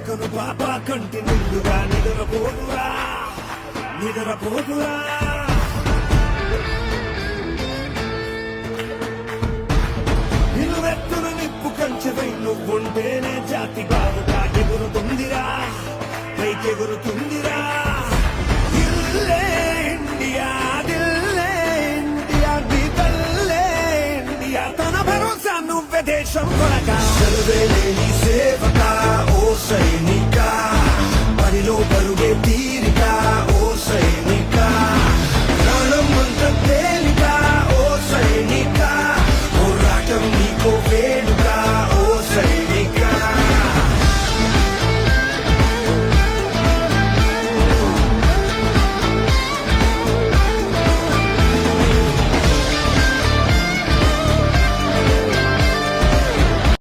కను పాప కంటి నిండుగా నిద్రపోదురా నిద్రపోదురా నిలువెత్తున నిప్పు కంచెపై నువ్వుంటేనే జాతి బావుగా ఎగురుతుందిరా పైకెగురుతుందిరా దిల్లే ఇండియా దిల్లే ఇండియా నీ తల్లే ఇండియా తన భరోసా నువ్వే దేశం కొనగా సర్వేలేని సేవక ఓ సైనిక పరిలో